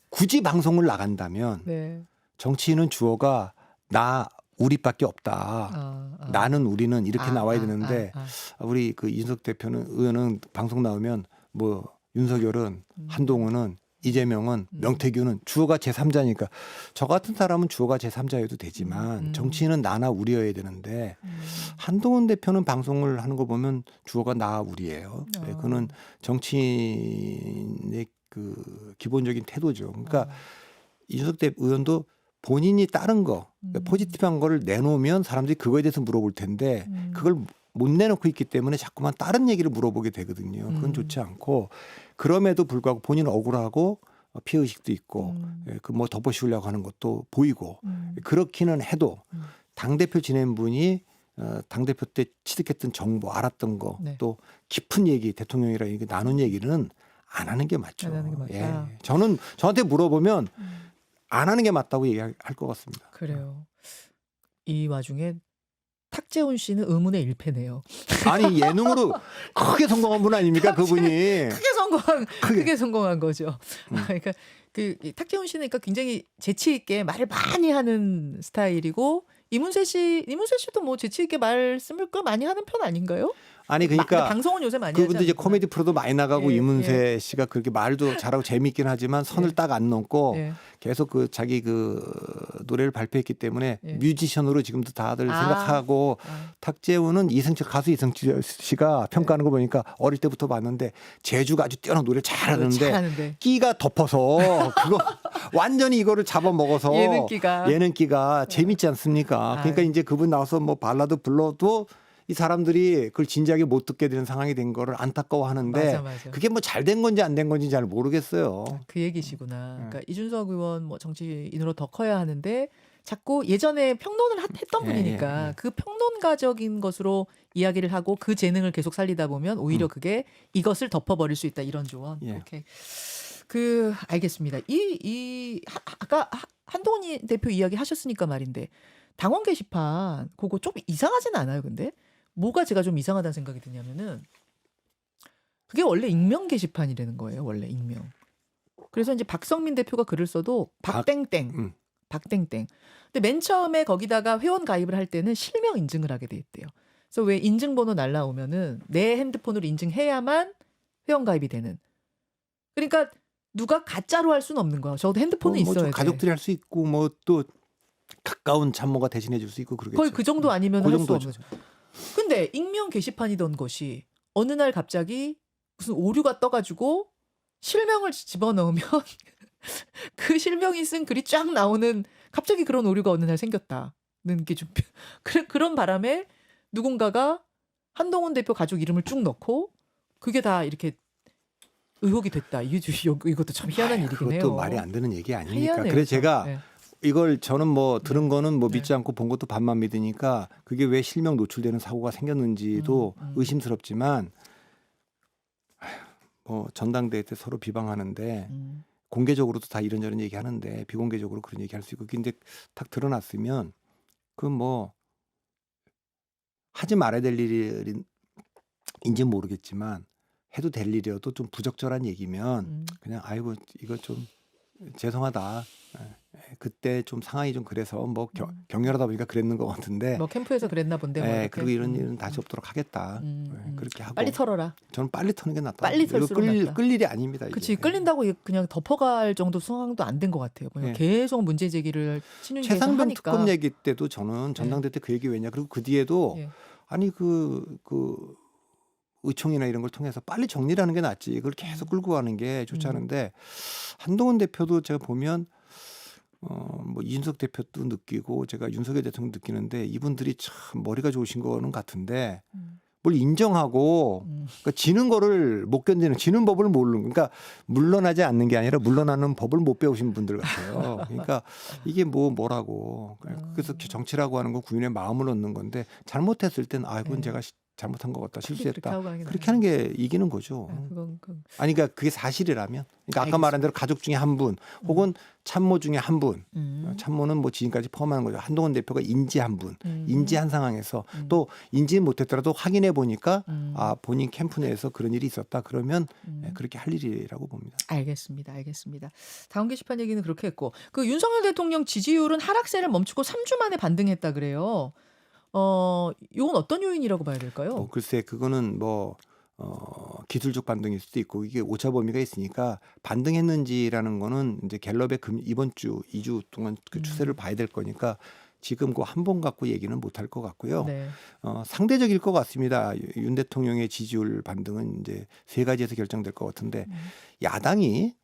굳이 방송을 나간다면 네. 정치인은 주어가 나 우리밖에 없다. 나는 우리는 이렇게 나와야 되는데 우리 그 이준석 대표는 의원은 방송 나오면 뭐 윤석열은 한동훈은 이재명은 명태균은 주어가 제3자니까 저 같은 사람은 주어가 제3자여도 되지만 정치인은 나나 우리여야 되는데 한동훈 대표는 방송을 하는 거 보면 주어가 나 우리예요. 네, 그거는 정치인의 그 기본적인 태도죠. 그러니까 이준석 대표 의원도 본인이 다른 거 포지티브한 거를 내놓으면 사람들이 그거에 대해서 물어볼 텐데 그걸 못 내놓고 있기 때문에 자꾸만 다른 얘기를 물어보게 되거든요. 그건 좋지 않고 그럼에도 불구하고 본인은 억울하고 피해의식도 있고 그 뭐 덮어씌우려고 하는 것도 보이고 그렇기는 해도 당대표 지낸 분이 당대표 때 취득했던 정보 알았던 거 또 깊은 얘기 대통령이랑 이렇게 나눈 얘기는 안 하는 게 맞죠. 안 하는 게 맞다. 예. 저한테 물어보면 안 하는 게 맞다고 얘기할 것 같습니다. 그래요. 이 와중에 탁재훈 씨는 의문의 일패네요. 아니 예능으로 크게 성공한 분 아닙니까 그분이? 크게 성공한 거죠. 그러니까 그 탁재훈 씨는 그러니까 굉장히 재치 있게 말을 많이 하는 스타일이고 이문세 씨도 뭐 재치 있게 말씀을 꽤 많이 하는 편 아닌가요? 아니 그러니까 방송은 요새 많이 그분도 하지 이제 않나? 코미디 프로도 많이 나가고 이문세 씨가 그렇게 말도 잘하고 재미있긴 하지만 선을 딱 안 넘고 계속 그 자기 그 노래를 발표했기 때문에 뮤지션으로 지금도 다들 생각하고 탁재훈은 가수 이승철 씨가 평가하는 거 보니까 어릴 때부터 봤는데 재주가 아주 뛰어난 노래를 잘하는데 끼가 덮어서 그거 완전히 이거를 잡아먹어서 예능기가 재밌지 않습니까? 그러니까 이제 그분 나와서 뭐 발라드 불러도 이 사람들이 그걸 진지하게 못 듣게 되는 상황이 된 거를 안타까워하는데 맞아. 그게 뭐 잘 된 건지 안 된 건지 잘 모르겠어요. 그 얘기시구나. 그러니까 이준석 의원 뭐 정치인으로 더 커야 하는데 자꾸 예전에 평론을 했던 분이니까 그 평론가적인 것으로 이야기를 하고 그 재능을 계속 살리다 보면 오히려 그게 이것을 덮어버릴 수 있다 이런 조언. 오케이. 알겠습니다. 아까 한동훈 대표 이야기 하셨으니까 말인데 당원 게시판 그거 좀 이상하진 않아요, 근데? 뭐가 제가 좀 이상하다는 생각이 드냐면은 그게 원래 익명 게시판이라는 거예요, 원래 익명. 그래서 이제 박성민 대표가 글을 써도 박땡땡, 박땡땡. 근데 맨 처음에 거기다가 회원 가입을 할 때는 실명 인증을 하게 돼 있대요. 그래서 왜 인증번호 날라오면은 내 핸드폰으로 인증해야만 회원 가입이 되는. 그러니까 누가 가짜로 할 수는 없는 거야. 적어도 핸드폰은 뭐 있어야 돼. 가족들이 할 수 있고 뭐 또 가까운 참모가 대신해 줄 수 있고 그러겠죠. 거의 그 정도 아니면 그 할 수 정도죠. 없는 거죠. 근데 익명 게시판이던 것이 어느 날 갑자기 무슨 오류가 떠가지고 실명을 집어넣으면 그 실명이 쓴 글이 쫙 나오는 갑자기 그런 오류가 어느 날 생겼다는 게 좀 그런 바람에 누군가가 한동훈 대표 가족 이름을 쭉 넣고 그게 다 이렇게 의혹이 됐다. 이것도 참 희한한 일이긴 해요. 그것도 말이 안 되는 얘기 아닙니까? 희한해요, 그래서 제가 네. 이걸 저는 뭐 들은 거는 뭐 네. 믿지 않고 본 것도 반만 믿으니까 그게 왜 실명 노출되는 사고가 생겼는지도 의심스럽지만 뭐 전당대회 때 서로 비방하는데 공개적으로도 다 이런저런 얘기하는데 비공개적으로 그런 얘기할 수 있고 근데 딱 드러났으면 그 뭐 하지 말아야 될 일인지 모르겠지만 해도 될 일이어도 좀 부적절한 얘기면 그냥 아이고 이거 좀 죄송하다. 그때 좀 상황이 좀 그래서 뭐 격렬하다 보니까 그랬는 것 같은데. 뭐 캠프에서 그랬나 본데. 뭐 그리고 이런 일은 다시 없도록 하겠다. 그렇게 하고. 빨리 털어라. 저는 빨리 터는 게 낫다. 빨리 털수록 낫다. 끌 일이 아닙니다. 그렇지. 끌린다고 그냥 덮어갈 정도 상황도 안 된 것 같아요. 그냥 계속 문제 제기를 친윤계에서 최상병 하니까. 특검 얘기 때도 저는 전당대회 때 그 얘기 왜냐. 그리고 그 뒤에도 아니 그 의총이나 이런 걸 통해서 빨리 정리를 하는 게 낫지. 이걸 계속 끌고 가는 게 좋지 않은데 한동훈 대표도 제가 보면 뭐 이준석 대표도 느끼고 제가 윤석열 대통령 느끼는데 이분들이 참 머리가 좋으신 거는 같은데 뭘 인정하고 그러니까 지는 거를 못 견디는 지는 법을 모르는 그러니까 물러나지 않는 게 아니라 물러나는 법을 못 배우신 분들 같아요. 그러니까 이게 뭐라고 그래서 정치라고 하는 건 국민의 마음을 얻는 건데 잘못했을 땐 이건 제가 잘못한 것 같다. 실수했다. 그렇게 하는 게 이기는 거죠. 아니 그러니까 그게 사실이라면 그러니까 아까 말한 대로 가족 중에 한 분 혹은 참모 중에 한 분 참모는 뭐 지금까지 포함하는 거죠. 한동훈 대표가 인지한 분 인지한 상황에서 또 인지 못했더라도 확인해 보니까 본인 캠프 내에서 그런 일이 있었다. 그러면 그렇게 할 일이라고 봅니다. 알겠습니다. 다음 게시판 얘기는 그렇게 했고 그 윤석열 대통령 지지율은 하락세를 멈추고 3주 만에 반등했다 그래요. 이건 어떤 요인이라고 봐야 될까요? 글쎄 그거는 기술적 반등일 수도 있고 이게 오차 범위가 있으니까 반등했는지라는 거는 이제 갤럽의 이번 주 2주 동안 그 추세를 봐야 될 거니까 지금 그 한 번 갖고 얘기는 못할 것 같고요. 네. 상대적일 것 같습니다. 윤 대통령의 지지율 반등은 이제 세 가지에서 결정될 것 같은데 야당이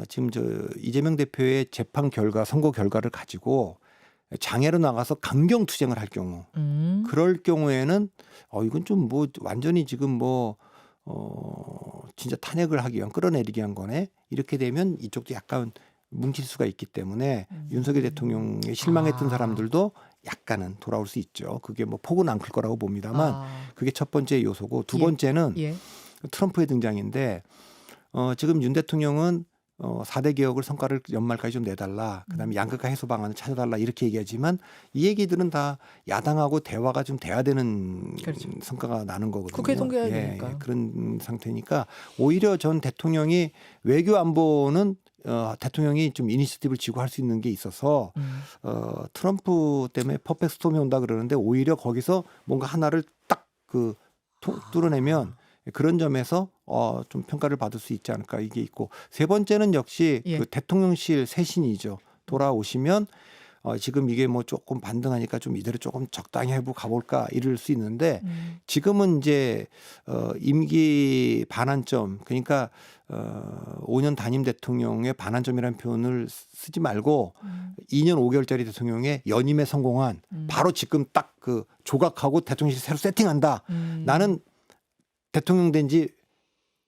지금 이재명 대표의 재판 결과 선거 결과를 가지고 장애로 나가서 강경 투쟁을 할 경우 그럴 경우에는 이건 좀 뭐 완전히 지금 진짜 탄핵을 하기 위한 끌어내리기 위한 거네 이렇게 되면 이쪽도 약간 뭉칠 수가 있기 때문에 윤석열 대통령에 실망했던 사람들도 약간은 돌아올 수 있죠. 그게 뭐 폭은 안 클 거라고 봅니다만 그게 첫 번째 요소고 두 번째는 트럼프의 등장인데 지금 윤 대통령은 4대 개혁을 성과를 연말까지 좀 내달라. 그다음에 양극화 해소 방안을 찾아달라 이렇게 얘기하지만 이 얘기들은 다 야당하고 대화가 좀 돼야 되는 성과가 나는 거거든요. 국회 통과해야 되니까. 그런 상태니까 오히려 전 대통령이 외교 안보는 대통령이 좀 이니시티브를 쥐고 할 수 있는 게 있어서 트럼프 때문에 퍼펙트 스톰이 온다 그러는데 오히려 거기서 뭔가 하나를 딱 뚫어내면 그런 점에서 좀 평가를 받을 수 있지 않을까 이게 있고 세 번째는 역시 그 대통령실 쇄신이죠. 돌아오시면 지금 이게 뭐 조금 반등하니까 좀 이대로 조금 적당히 해보고 가볼까 이럴 수 있는데 지금은 이제 임기 반환점 그러니까 5년 단임 대통령의 반환점이라는 표현을 쓰지 말고 2년 5개월짜리 대통령의 연임에 성공한 바로 지금 딱 그 조각하고 대통령실 새로 세팅한다. 나는 대통령 된 지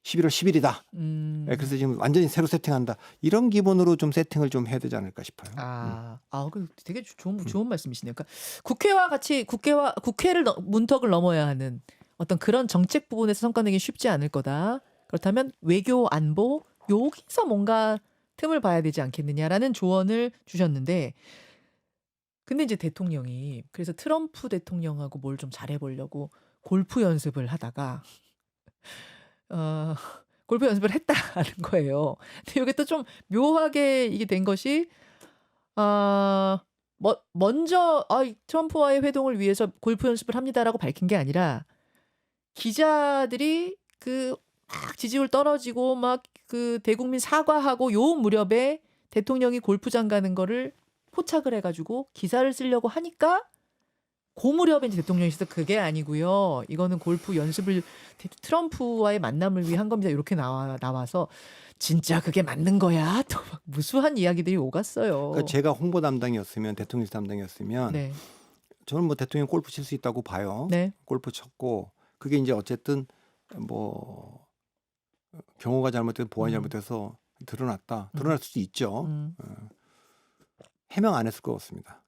11월 10일이다. 그래서 지금 완전히 새로 세팅한다. 이런 기본으로 좀 세팅을 좀 해야 되지 않을까 싶어요. 그 되게 좋은 말씀이시네요. 그러니까 국회와 같이 국회를 문턱을 넘어야 하는 어떤 그런 정책 부분에서 성과 내기 쉽지 않을 거다. 그렇다면 외교 안보 여기서 뭔가 틈을 봐야 되지 않겠느냐라는 조언을 주셨는데 근데 이제 대통령이 그래서 트럼프 대통령하고 뭘 좀 잘해보려고 골프 연습을 하다가 어, 골프 연습을 했다는 거예요. 근데 이게 또 좀 묘하게 이게 된 것이 먼저 트럼프와의 회동을 위해서 골프 연습을 합니다라고 밝힌 게 아니라 기자들이 막 지지율 떨어지고 막 대국민 사과하고 요 무렵에 대통령이 골프장 가는 거를 포착을 해가지고 기사를 쓰려고 하니까 그 무렵에 이제 대통령이 있어 그게 아니고요. 이거는 골프 연습을 트럼프와의 만남을 위해 한 겁니다. 이렇게 나와서 진짜 그게 맞는 거야? 또 막 무수한 이야기들이 오갔어요. 그러니까 제가 홍보 담당이었으면 대통령 담당이었으면 네. 저는 뭐 대통령 골프 칠 수 있다고 봐요. 네. 골프 쳤고 그게 이제 어쨌든 뭐 경호가 잘못돼서 보안이 잘못돼서 드러났다. 드러날 수도 있죠. 해명 안 했을 것 같습니다.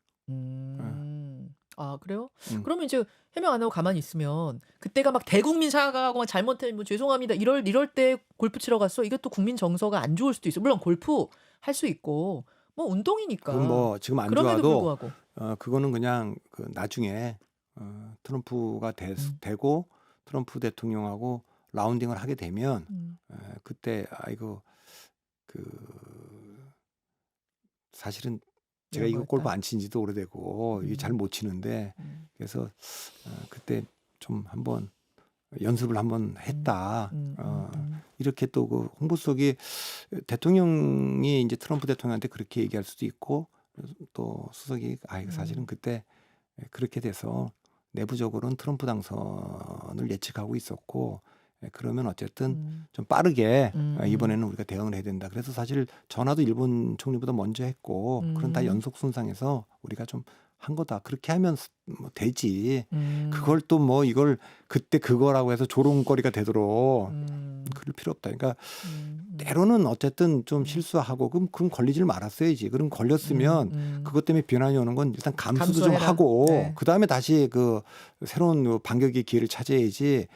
아, 그래요? 그러면 이제 해명 안 하고 가만히 있으면 그때가 막 대국민 사과하고 막 잘못해 뭐 죄송합니다 이럴 때 골프 치러 갔어. 이것도 국민 정서가 안 좋을 수도 있어. 물론 골프 할 수 있고 뭐 운동이니까. 그건 뭐 지금 안 그럼에도 좋아도 불구하고. 그거는 그냥 나중에 트럼프가 되고 트럼프 대통령하고 라운딩을 하게 되면 그때 이거 사실은 제가 이거 골프 안 친 지도 오래되고 이게 잘 못 치는데 그래서 그때 좀 한번 연습을 한번 했다. 이렇게 또 그 홍보 속에 대통령이 이제 트럼프 대통령한테 그렇게 얘기할 수도 있고 또 수석이 사실은 그때 그렇게 돼서 내부적으로는 트럼프 당선을 예측하고 있었고 그러면 어쨌든 좀 빠르게 이번에는 우리가 대응을 해야 된다. 그래서 사실 전화도 일본 총리보다 먼저 했고 그런 다 연속 순상에서 우리가 좀 한 거다. 그렇게 하면 뭐 되지. 그걸 또 뭐 이걸 그때 그거라고 해서 조롱거리가 되도록 그럴 필요 없다. 그러니까 때로는 어쨌든 좀 실수하고 그럼 걸리질 말았어야지. 그럼 걸렸으면 그것 때문에 비난이 오는 건 일단 감수도 좀 하고 그다음에 다시 새로운 반격의 기회를 찾아야지.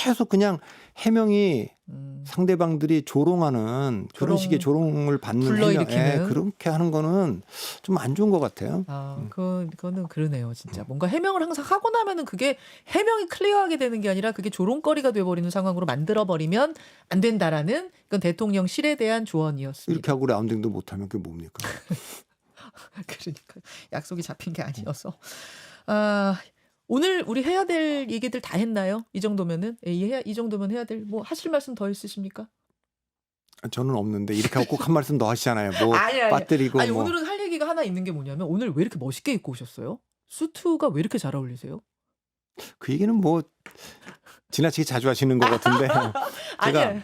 계속 그냥 해명이 상대방들이 조롱하는 그런 식의 조롱을 받는 불러일으키는 그렇게 하는 거는 좀 안 좋은 것 같아요. 그거는 그러네요, 진짜. 뭔가 해명을 항상 하고 나면은 그게 해명이 클리어하게 되는 게 아니라 그게 조롱거리가 돼버리는 상황으로 만들어버리면 안 된다라는 그건 대통령실에 대한 조언이었습니다. 이렇게 하고 라운딩도 못하면 그게 뭡니까? 그러니까 약속이 잡힌 게 아니어서. 오늘 우리 해야 될 얘기들 다 했나요? 이 정도면은 이 정도면 해야 될 뭐 하실 말씀 더 있으십니까? 저는 없는데 이렇게 하고 꼭 한 말씀 더 하시잖아요. 뭐 아니. 빠뜨리고 아니 오늘은 할 얘기가 하나 있는 게 뭐냐면 오늘 왜 이렇게 멋있게 입고 오셨어요? 수트가 왜 이렇게 잘 어울리세요? 그 얘기는 뭐 지나치게 자주 하시는 것 같은데 아니요.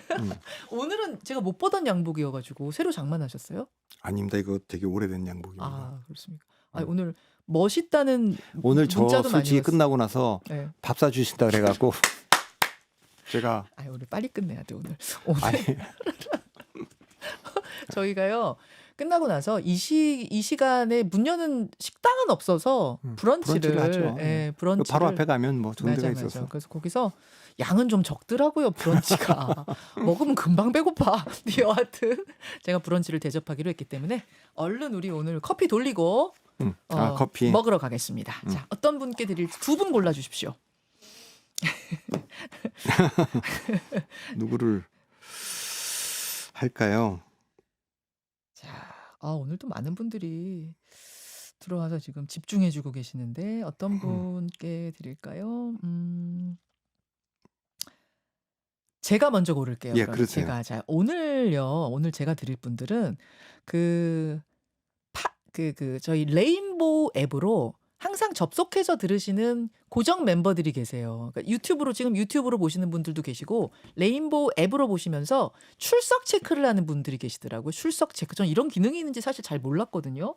오늘은 제가 못 보던 양복이어가지고 새로 장만하셨어요? 아닙니다. 이거 되게 오래된 양복입니다. 아, 그렇습니까? 오늘 멋있다는 오늘 저 문자도 많이 솔직히 왔어요. 끝나고 나서 네. 밥 사주신다 그래갖고 제가 오늘 빨리 끝내야 돼 오늘. 저희가요 끝나고 나서 이 시간에 문 여는 식당은 없어서 브런치를 하죠. 브런치를 바로 앞에 가면 뭐 좋은 데가 맞아. 있어서 그래서 거기서 양은 좀 적더라고요. 브런치가 먹으면 금방 배고파. 여하튼 제가 브런치를 대접하기로 했기 때문에 얼른 우리 오늘 커피 돌리고 커피 먹으러 가겠습니다. 자, 어떤 분께 드릴지 두 분 골라주십시오. 누구를 할까요? 자, 오늘도 많은 분들이 들어와서 지금 집중해주고 계시는데 어떤 분께 드릴까요? 제가 먼저 고를게요. 예, 그러세요. 오늘 제가 드릴 분들은 저희 레인보우 앱으로 항상 접속해서 들으시는 고정 멤버들이 계세요. 그러니까 지금 유튜브로 보시는 분들도 계시고 레인보우 앱으로 보시면서 출석 체크를 하는 분들이 계시더라고요. 출석 체크. 전 이런 기능이 있는지 사실 잘 몰랐거든요.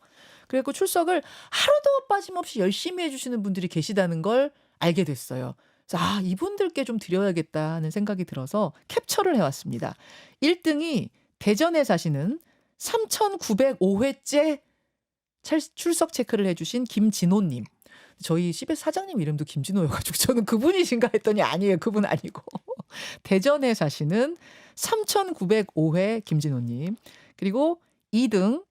그래서 출석을 하루도 빠짐없이 열심히 해주시는 분들이 계시다는 걸 알게 됐어요. 그래서 이분들께 좀 드려야겠다 하는 생각이 들어서 캡처를 해왔습니다. 1등이 대전에 사시는 3,905회째 출석 체크를 해주신 김진호님. 저희 CBS 사장님 이름도 김진호여가지고 저는 그분이신가 했더니 아니에요. 그분 아니고. 대전에 사시는 3,905회 김진호님. 그리고 2등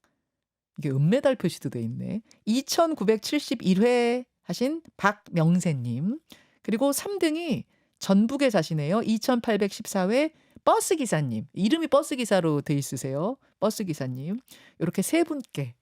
이게 은메달 표시도 돼 있네. 2971회 하신 박명세님. 그리고 3등이 전북에 사시네요. 2814회 버스기사님. 이름이 버스기사로 돼 있으세요. 버스기사님. 이렇게 세 분께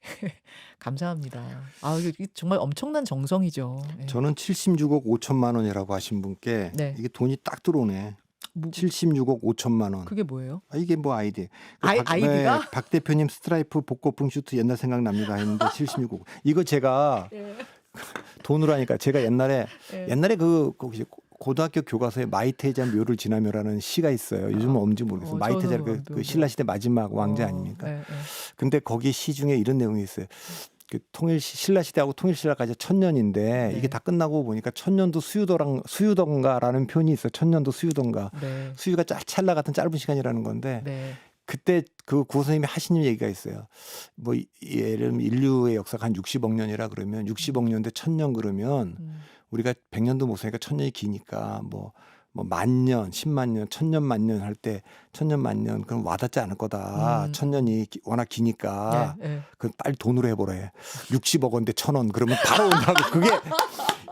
감사합니다. 아, 이게 정말 엄청난 정성이죠. 네. 저는 76억 5천만 원이라고 하신 분께 네. 이게 돈이 딱 들어오네. 뭐, 76억 5천만 원. 그게 뭐예요? 이게 뭐 아이디. 아이디가? 네, 박 대표님 스트라이프 복고풍 슈트 옛날 생각납니다 했는데 76억. 이거 제가 네. 돈으로 하니까 제가 옛날에 네. 그 고등학교 교과서에 마이테자 묘를 지나며라는 시가 있어요. 요즘은 없는지 모르겠어요. 마이테자 그 신라 시대 마지막 왕자 아닙니까? 네, 네. 근데 거기 시 중에 이런 내용이 있어요. 그 신라 시대하고 통일 시대까지 1000년인데 네. 이게 다 끝나고 보니까 천년도 수유던가라는 표현이 있어요. 천년도 수유던가. 네. 수유가 찰나 같은 짧은 시간이라는 건데 네. 그때 그 구선생님이 하신 얘기가 있어요. 뭐 예를 들면 인류의 역사가 한 60억 년이라 그러면 60억 년 대 1000년 그러면 우리가 100년도 못 사니까 1000년이 기니까 뭐 만년, 10만 년, 1000년 만년 할 때 1000년 만년 그럼 와닿지 않을 거다. 1000년이 워낙 기니까 네, 네. 그 빨리 돈으로 해보라 해. 60억 원대 1000원 그러면 바로 온다고. 그게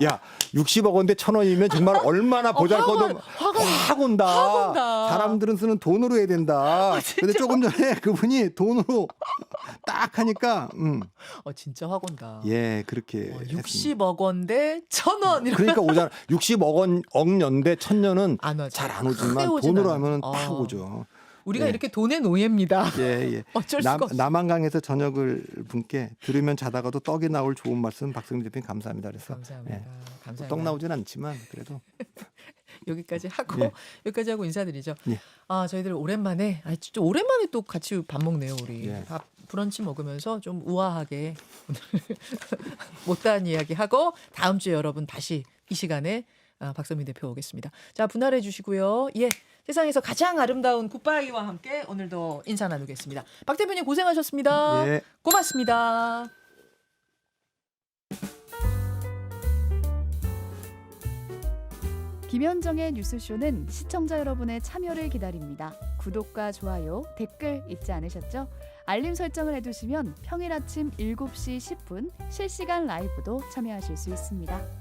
야 60억 원대 1000원이면 정말 얼마나 보잘것없 확 온다. 사람들은 쓰는 돈으로 해야 된다. 근데 조금 전에 그분이 돈으로 딱 하니까 진짜 확 온다. 예, 그렇게 60억 원 대 1000원. 그러니까 오잖아. 60억 년 대 1000년은 잘 안 오지만 돈으로 하면 팍 오죠. 우리가 이렇게 돈의 노예입니다. 예. 어쩔 수가 없어. 남한강에서 저녁을 분께 들으면 자다가도 떡이 나올 좋은 말씀 박성민 대표님 감사합니다. 그래서 감사합니다. 감사합니다. 떡 나오진 않지만 그래도 여기까지 하고 여기까지 하고 인사드리죠. 예. 저희들 오랜만에 진짜 오랜만에 또 같이 밥 먹네요, 우리. 예. 밥 브런치 먹으면서 좀 우아하게 못다한 이야기 하고 다음 주에 여러분 다시 이 시간에 박선민 대표 오겠습니다. 자, 분할해 주시고요. 예. 세상에서 가장 아름다운 굿바이와 함께 오늘도 인사 나누겠습니다. 박 대표님 고생하셨습니다. 예. 고맙습니다. 김현정의 뉴스쇼는 시청자 여러분의 참여를 기다립니다. 구독과 좋아요, 댓글 잊지 않으셨죠? 알림 설정을 해두시면 평일 아침 7시 10분 실시간 라이브도 참여하실 수 있습니다.